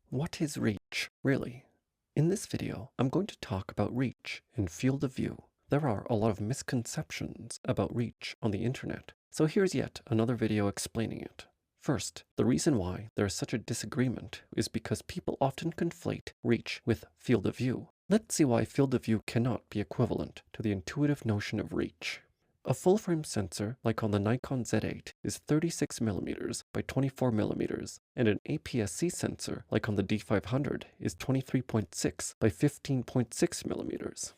What is reach, really? In this video, I'm going to talk about reach in field of view. There are a lot of misconceptions about reach on the internet, so here's yet another video explaining it. First, the reason why there is such a disagreement is because people often conflate reach with field of view. Let's see why field of view cannot be equivalent to the intuitive notion of reach. A full-frame sensor, like on the Nikon Z8, is 36mm by 24mm, and an APS-C sensor, like on the D500, is 23.6 by 15.6mm.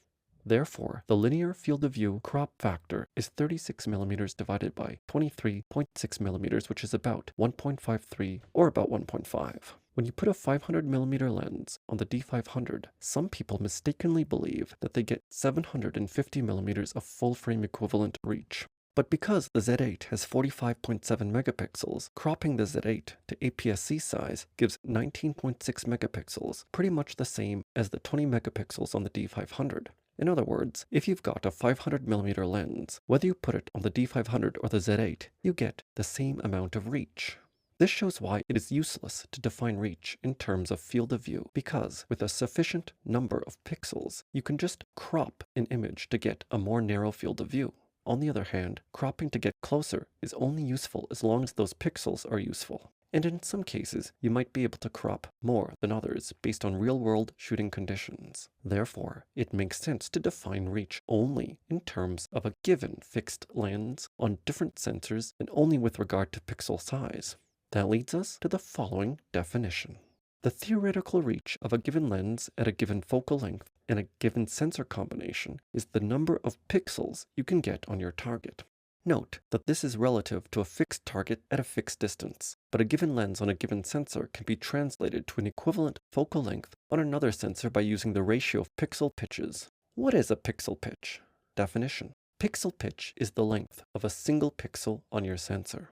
Therefore, the linear field of view crop factor is 36mm divided by 23.6mm, which is about 1.53 or about 1.5. When you put a 500mm lens on the D500, some people mistakenly believe that they get 750mm of full-frame equivalent reach. But because the Z8 has 45.7 megapixels, cropping the Z8 to APS-C size gives 19.6 megapixels, pretty much the same as the 20 megapixels on the D500. In other words, if you've got a 500mm lens, whether you put it on the D500 or the Z8, you get the same amount of reach. This shows why it is useless to define reach in terms of field of view, because with a sufficient number of pixels, you can just crop an image to get a more narrow field of view. On the other hand, cropping to get closer is only useful as long as those pixels are useful. And in some cases, you might be able to crop more than others based on real-world shooting conditions. Therefore, it makes sense to define reach only in terms of a given fixed lens on different sensors and only with regard to pixel size. That leads us to the following definition. The theoretical reach of a given lens at a given focal length and a given sensor combination is the number of pixels you can get on your target. Note that this is relative to a fixed target at a fixed distance, but a given lens on a given sensor can be translated to an equivalent focal length on another sensor by using the ratio of pixel pitches. What is a pixel pitch? Definition. Pixel pitch is the length of a single pixel on your sensor.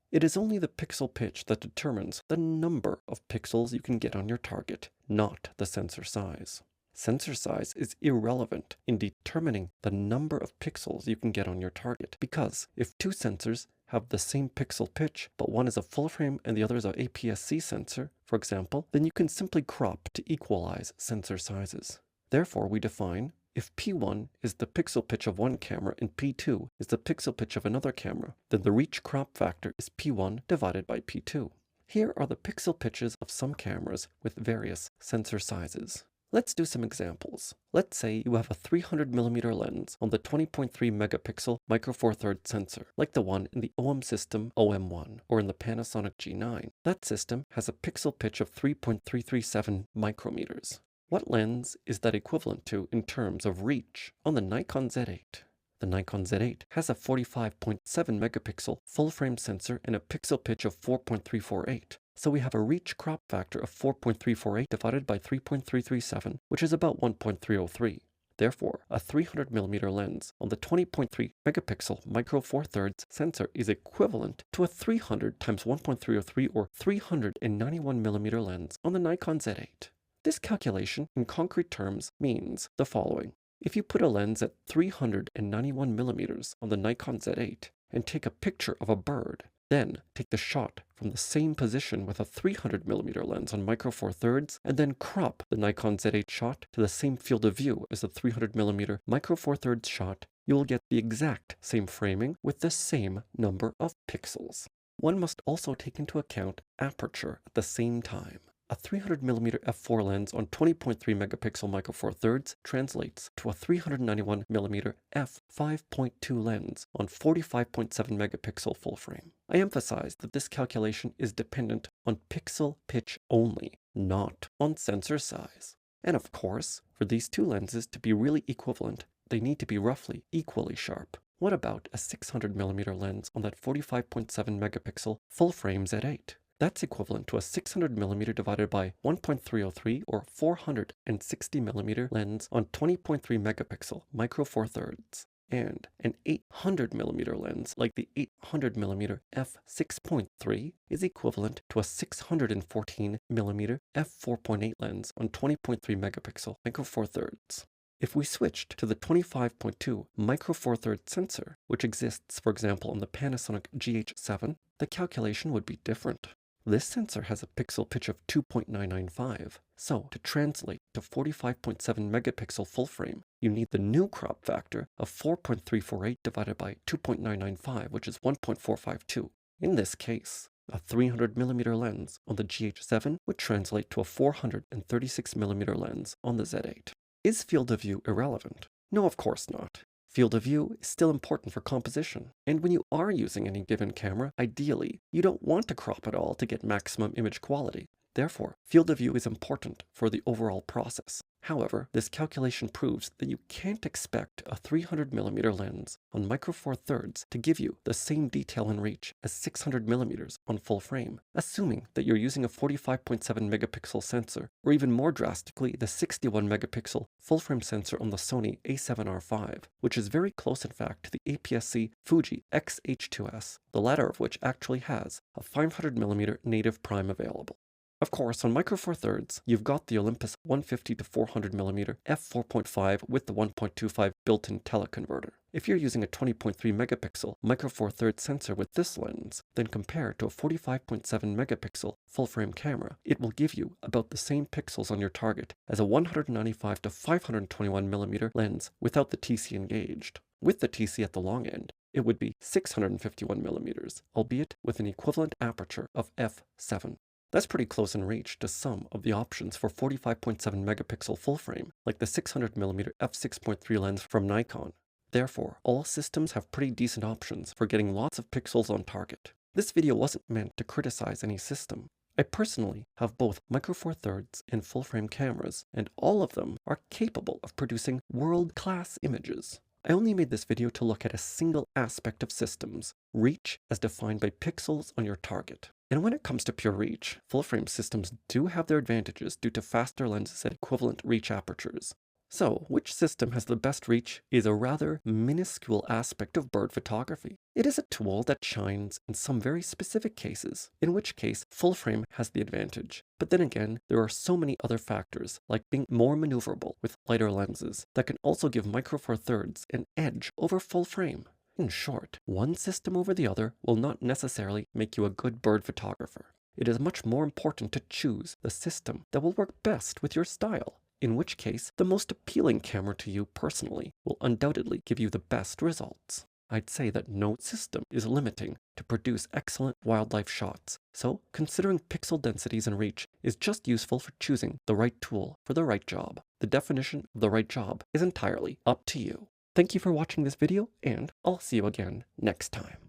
It is only the pixel pitch that determines the number of pixels you can get on your target, not the sensor size. Sensor size is irrelevant in determining the number of pixels you can get on your target, because if two sensors have the same pixel pitch, but one is a full frame and the other is an APS-C sensor, for example, then you can simply crop to equalize sensor sizes. Therefore, we define if P1 is the pixel pitch of one camera and P2 is the pixel pitch of another camera, then the reach crop factor is P1 divided by P2. Here are the pixel pitches of some cameras with various sensor sizes. Let's do some examples. Let's say you have a 300mm lens on the 20.3 megapixel micro four thirds sensor, like the one in the OM system OM1 or in the Panasonic G9. That system has a pixel pitch of 3.337 micrometers. What lens is that equivalent to in terms of reach on the Nikon Z8? The Nikon Z8 has a 45.7 megapixel full-frame sensor and a pixel pitch of 4.348. So we have a reach crop factor of 4.348 divided by 3.337, which is about 1.303. Therefore, a 300mm lens on the 20.3 megapixel micro four thirds sensor is equivalent to a 300 times 1.303 or 391mm lens on the Nikon Z8. This calculation in concrete terms means the following. If you put a lens at 391mm on the Nikon Z8 and take a picture of a bird, then take the shot from the same position with a 300mm lens on micro four thirds, and then crop the Nikon Z8 shot to the same field of view as the 300mm micro four thirds shot, you will get the exact same framing with the same number of pixels. One must also take into account aperture at the same time. A 300mm f4 lens on 20.3 megapixel micro four thirds translates to a 391mm f5.2 lens on 45.7 megapixel full frame. I emphasize that this calculation is dependent on pixel pitch only, not on sensor size. And of course, for these two lenses to be really equivalent, they need to be roughly equally sharp. What about a 600mm lens on that 45.7 megapixel full frame Z8? That's equivalent to a 600mm divided by 1.303 or 460mm lens on 20.3 megapixel micro four thirds. And an 800mm lens like the 800mm f6.3 is equivalent to a 614mm f4.8 lens on 20.3 megapixel micro four thirds. If we switched to the 25.2 micro four thirds sensor, which exists for example on the Panasonic GH7, the calculation would be different. This sensor has a pixel pitch of 2.995, so to translate to 45.7 megapixel full frame, you need the new crop factor of 4.348 divided by 2.995, which is 1.452. In this case, a 300mm lens on the GH7 would translate to a 436mm lens on the Z8. Is field of view irrelevant? No, of course not. Field of view is still important for composition, and when you are using any given camera, ideally, you don't want to crop it all to get maximum image quality. Therefore, field of view is important for the overall process. However, this calculation proves that you can't expect a 300mm lens on micro four thirds to give you the same detail and reach as 600mm on full frame, assuming that you're using a 45.7 megapixel sensor, or even more drastically, the 61 megapixel full frame sensor on the Sony a7R5, which is very close in fact to the APS-C Fuji X-H2S, the latter of which actually has a 500mm native prime available. Of course, on micro four thirds, you've got the Olympus 150 to 400mm f4.5 with the 1.25 built-in teleconverter. If you're using a 20.3 megapixel micro four thirds sensor with this lens, then compared to a 45.7 megapixel full-frame camera, it will give you about the same pixels on your target as a 195 to 521mm lens without the TC engaged. With the TC at the long end, it would be 651mm, albeit with an equivalent aperture of f7. That's pretty close in reach to some of the options for 45.7 megapixel full frame, like the 600mm f6.3 lens from Nikon. Therefore, all systems have pretty decent options for getting lots of pixels on target. This video wasn't meant to criticize any system. I personally have both micro four thirds and full frame cameras, and all of them are capable of producing world-class images. I only made this video to look at a single aspect of systems, reach as defined by pixels on your target. And when it comes to pure reach, full-frame systems do have their advantages due to faster lenses at equivalent reach apertures. So, which system has the best reach is a rather minuscule aspect of bird photography. It is a tool that shines in some very specific cases, in which case full-frame has the advantage. But then again, there are so many other factors, like being more maneuverable with lighter lenses, that can also give micro four thirds an edge over full-frame. In short, one system over the other will not necessarily make you a good bird photographer. It is much more important to choose the system that will work best with your style, in which case the most appealing camera to you personally will undoubtedly give you the best results. I'd say that no system is limiting to produce excellent wildlife shots, so considering pixel densities and reach is just useful for choosing the right tool for the right job. The definition of the right job is entirely up to you. Thank you for watching this video, and I'll see you again next time.